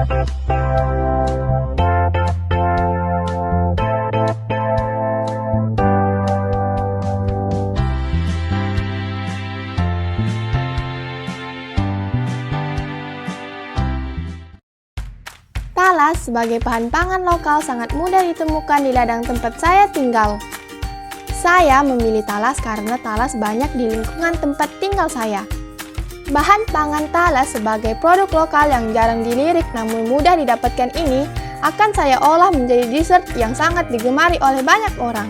Talas sebagai bahan pangan lokal sangat mudah ditemukan di ladang tempat saya tinggal. Saya memilih talas karena talas banyak di lingkungan tempat tinggal saya. Bahan pangan talas sebagai produk lokal yang jarang dilirik namun mudah didapatkan ini akan saya olah menjadi dessert yang sangat digemari oleh banyak orang.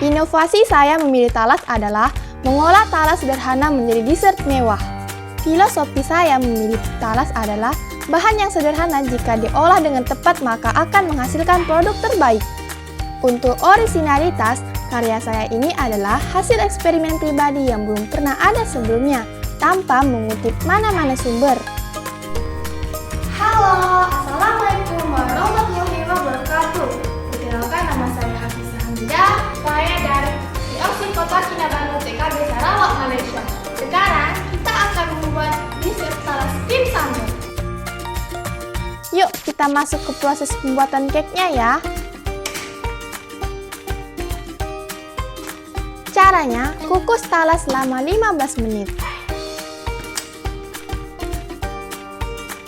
Inovasi saya memilih talas adalah mengolah talas sederhana menjadi dessert mewah. Filosofi saya memilih talas adalah bahan yang sederhana jika diolah dengan tepat maka akan menghasilkan produk terbaik. Untuk orisinalitas, karya saya ini adalah hasil eksperimen pribadi yang belum pernah ada sebelumnya, tanpa mengutip mana-mana sumber. Halo, Assalamualaikum warahmatullahi wabarakatuh. Perkenalkan, nama saya Hafizah Hamidah. Saya dari IOC Kota Kinabalu TKB Sarawak, Malaysia. Sekarang kita akan membuat dessert talas krim sambal. Yuk kita masuk ke proses pembuatan cake-nya ya. Caranya, kukus talas selama 15 menit.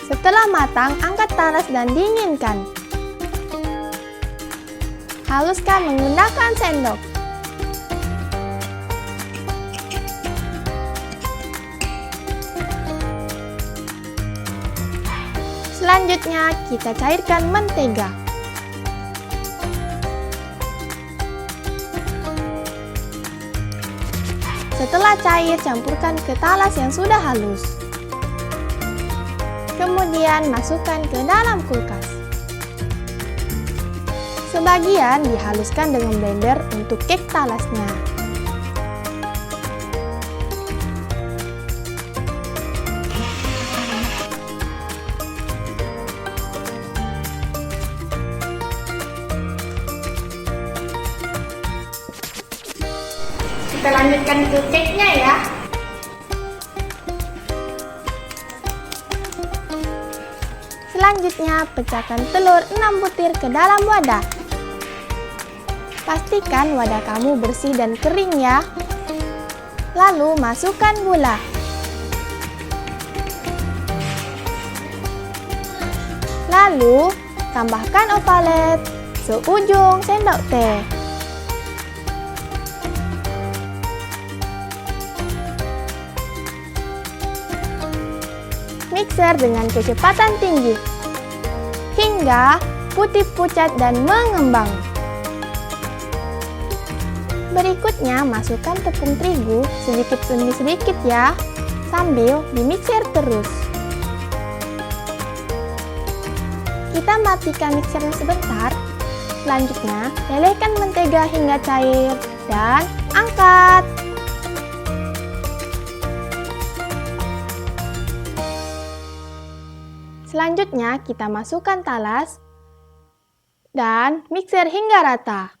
Setelah matang, angkat talas dan dinginkan. Haluskan menggunakan sendok. Selanjutnya, kita cairkan mentega. Setelah cair, campurkan ke talas yang sudah halus. Kemudian, masukkan ke dalam kulkas. Sebagian dihaluskan dengan blender untuk cake talasnya. Kita lanjutkan ke cake-nya ya. Selanjutnya, pecahkan telur 6 butir ke dalam wadah. Pastikan wadah kamu bersih dan kering ya. Lalu, masukkan gula. Lalu, tambahkan opalet seujung sendok teh. Mixer dengan kecepatan tinggi hingga putih pucat dan mengembang. Berikutnya, masukkan tepung terigu sedikit demi sedikit ya, sambil dimixer terus. Kita matikan mixernya sebentar. Selanjutnya, lelehkan mentega hingga cair dan angkat. Selanjutnya, kita masukkan talas dan mixer hingga rata.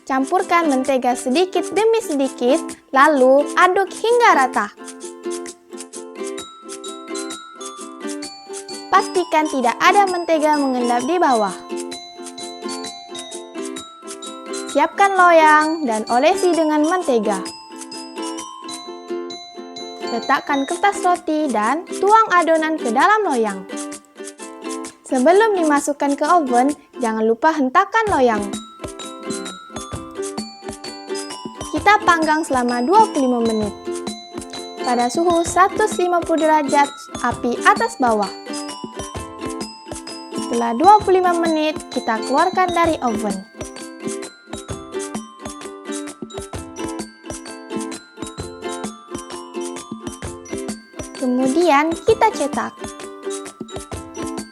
Campurkan mentega sedikit demi sedikit, lalu aduk hingga rata. Pastikan tidak ada mentega mengendap di bawah. Siapkan loyang dan olesi dengan mentega. Letakkan kertas roti dan tuang adonan ke dalam loyang. Sebelum dimasukkan ke oven, jangan lupa hentakan loyang. Kita panggang selama 25 menit. Pada suhu 150 derajat, api atas bawah. Setelah 25 menit, kita keluarkan dari oven. Kemudian kita cetak.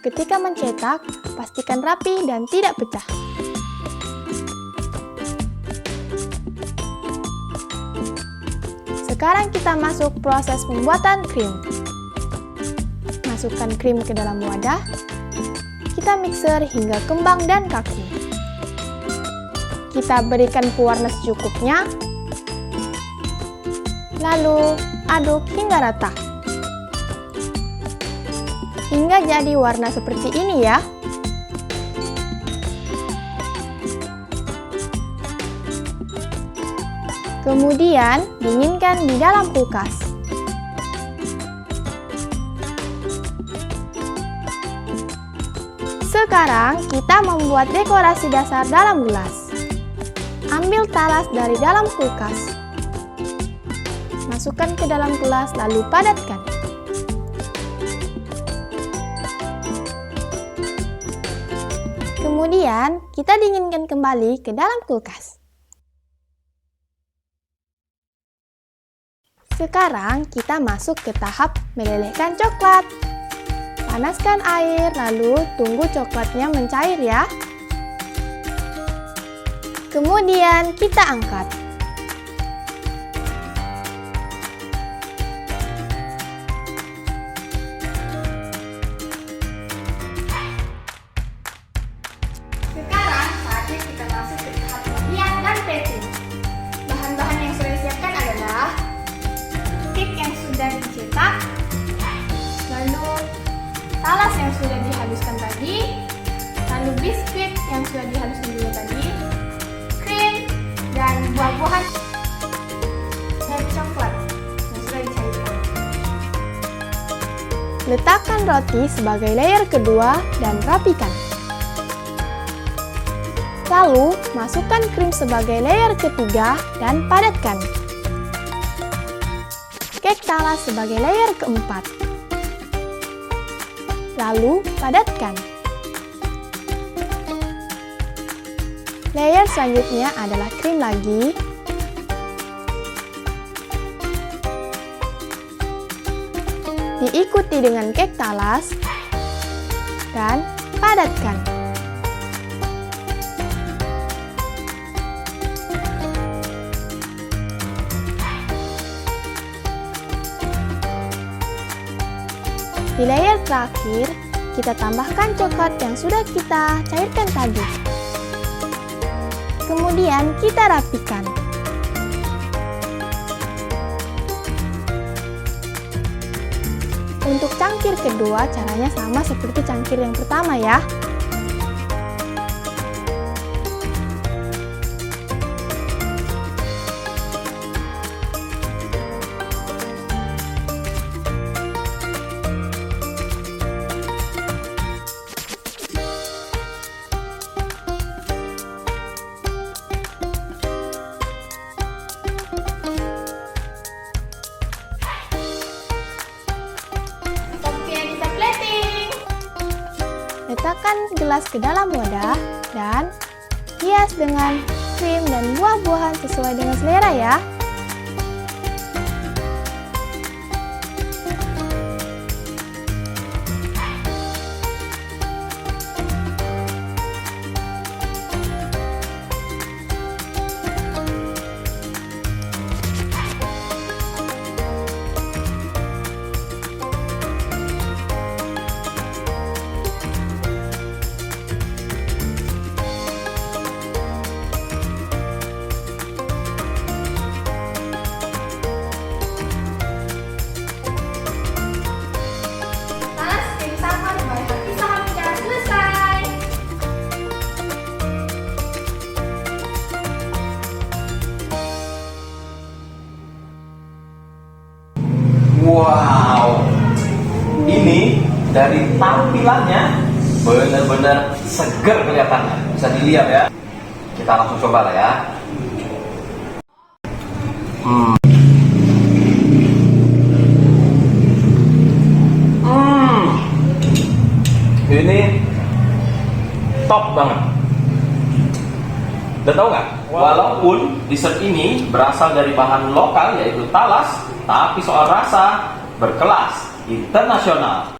Ketika mencetak, pastikan rapi dan tidak pecah. Sekarang kita masuk proses pembuatan krim. Masukkan krim ke dalam wadah. Kita mixer hingga kembang dan kaku. Kita berikan pewarna secukupnya. Lalu aduk hingga rata. hingga jadi warna seperti ini ya. Kemudian, dinginkan di dalam kulkas. Sekarang, kita membuat dekorasi dasar dalam gelas. Ambil talas dari dalam kulkas. Masukkan ke dalam gelas, lalu padatkan. Kemudian, kita dinginkan kembali ke dalam kulkas. Sekarang kita masuk ke tahap melelehkan coklat. Panaskan air, lalu tunggu coklatnya mencair ya. Kemudian kita angkat. Sekarang saatnya kita masuk ke tahap pemilihan dan packing. Bahan-bahan yang sudah disiapkan adalah cake yang sudah dicetak, lalu talas yang sudah dihaluskan tadi, lalu biskuit yang sudah dihaluskan juga tadi, krim, dan buah-buahan dan coklat yang sudah dicairkan. Letakkan roti sebagai layer kedua dan rapikan. Lalu, masukkan krim sebagai layer ketiga dan padatkan. Cake talas sebagai layer keempat. Lalu, padatkan. Layer selanjutnya adalah krim lagi. Diikuti dengan cake talas dan padatkan. Di layer terakhir, kita tambahkan coklat yang sudah kita cairkan tadi. Kemudian kita rapikan. Untuk cangkir kedua, caranya sama seperti cangkir yang pertama ya. Letakkan gelas ke dalam wadah dan hias dengan krim dan buah-buahan sesuai dengan selera ya. Wow, ini dari tampilannya benar-benar seger kelihatannya. Bisa dilihat ya. Kita langsung coba lah ya. Ini top banget. Dan tahu nggak? Walaupun dessert ini berasal dari bahan lokal yaitu talas, tapi soal rasa berkelas internasional.